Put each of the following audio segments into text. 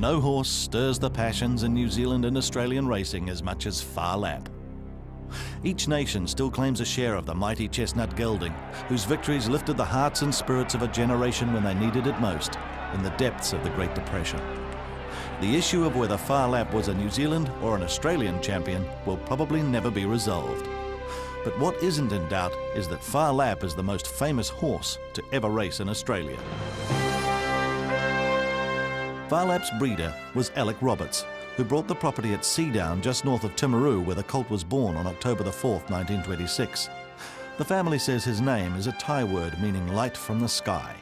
no horse stirs the passions in New Zealand and Australian racing as much as Phar Lap. Each nation still claims a share of the mighty chestnut gelding, whose victories lifted the hearts and spirits of a generation when they needed it most, in the depths of the Great Depression. The issue of whether Phar Lap was a New Zealand or an Australian champion will probably never be resolved. But what isn't in doubt is that Phar Lap is the most famous horse to ever race in Australia. Phar Lap's breeder was Alec Roberts, who brought the property at Seadown just north of Timaru, where the colt was born on October the 4th, 1926. The family says his name is a Thai word meaning light from the sky.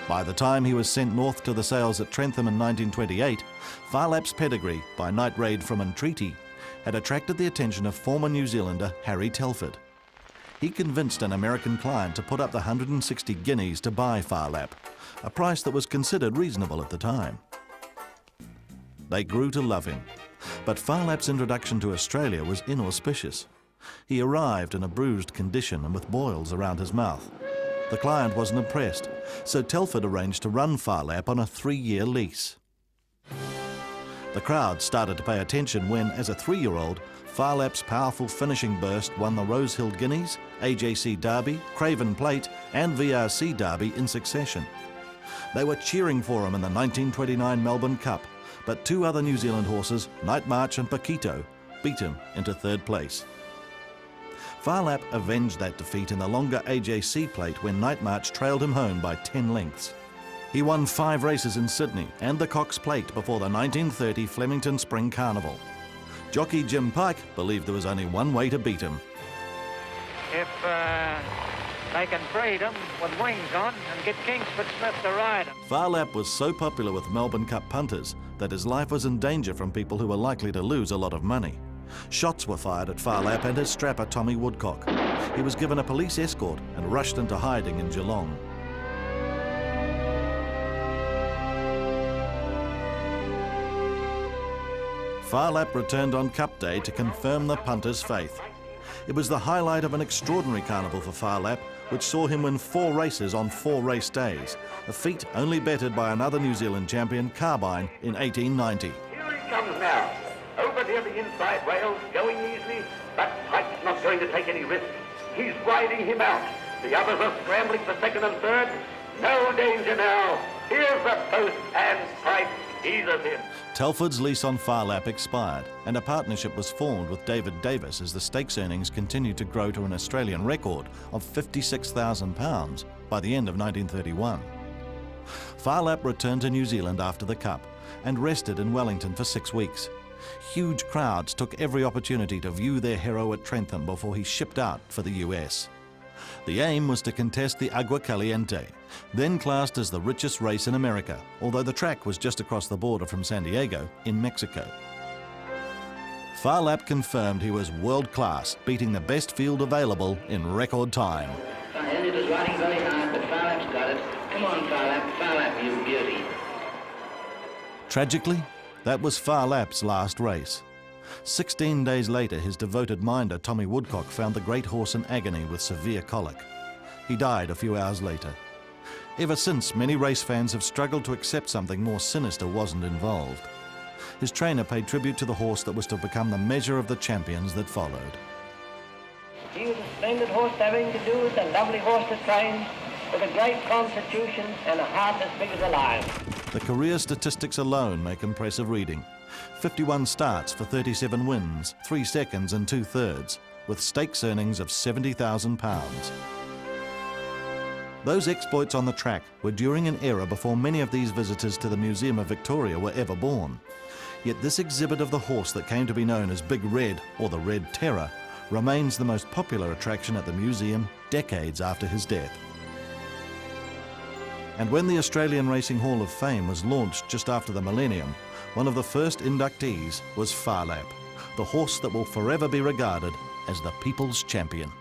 By the time he was sent north to the sales at Trentham in 1928, Phar Lap's pedigree by night raid from Inductee had attracted the attention of former New Zealander Harry Telford. He convinced an American client to put up the 160 guineas to buy Phar Lap, a price that was considered reasonable at the time. They grew to love him, but Phar Lap's introduction to Australia was inauspicious. He arrived in a bruised condition and with boils around his mouth. The client wasn't impressed, so Telford arranged to run Phar Lap on a 3-year lease. The crowd started to pay attention when, as a 3-year-old, Phar Lap's powerful finishing burst won the Rosehill Guineas, AJC Derby, Craven Plate and VRC Derby in succession. They were cheering for him in the 1929 Melbourne Cup, but 2 other New Zealand horses, Night March and Paquito, beat him into 3rd place. Phar Lap avenged that defeat in the longer AJC Plate when Night March trailed him home by 10 lengths. He won 5 races in Sydney and the Cox Plate before the 1930 Flemington Spring Carnival. Jockey Jim Pike believed there was only one way to beat him. If they can breed him with wings on and get Kingsford Smith to ride him. Phar Lap was so popular with Melbourne Cup punters that his life was in danger from people who were likely to lose a lot of money. Shots were fired at Phar Lap and his strapper Tommy Woodcock. He was given a police escort and rushed into hiding in Geelong. Phar Lap returned on Cup Day to confirm the punter's faith. It was the highlight of an extraordinary carnival for Phar Lap, which saw him win 4 races on 4 race days, a feat only bettered by another New Zealand champion, Carbine, in 1890. Here he comes now, over near the inside rails, going easily, but Pike's not going to take any risks. He's riding him out. The others are scrambling for 2nd and 3rd. No danger now. Here's the post, and Pike eases him. Telford's lease on Phar Lap expired, and a partnership was formed with David Davis as the stakes earnings continued to grow to an Australian record of £56,000 by the end of 1931. Phar Lap returned to New Zealand after the Cup and rested in Wellington for 6 weeks. Huge crowds took every opportunity to view their hero at Trentham before he shipped out for the US. The aim was to contest the AGUA CALIENTE, then classed as the richest race in America, although the track was just across the border from San Diego in Mexico. Phar Lap confirmed he was world-class, beating the best field available in record time. It was riding very hard, but Phar Lap's got it. Come on, Phar Lap, you beauty. Tragically, that was Phar Lap's last race. 16 days later, his devoted minder, Tommy Woodcock, found the great horse in agony with severe colic. He died a few hours later. Ever since, many race fans have struggled to accept something more sinister wasn't involved. His trainer paid tribute to the horse that was to become the measure of the champions that followed. He was a splendid horse having to do with a lovely horse to train, with a great constitution and a heart as big as a lion. The career statistics alone make impressive reading. 51 starts for 37 wins, 3 seconds and 2/3, with stakes earnings of £70,000. Those exploits on the track were during an era before many of these visitors to the Museum of Victoria were ever born. Yet this exhibit of the horse that came to be known as Big Red, or the Red Terror, remains the most popular attraction at the museum decades after his death. And when the Australian Racing Hall of Fame was launched just after the millennium, one of the first inductees was Phar Lap, the horse that will forever be regarded as the people's champion.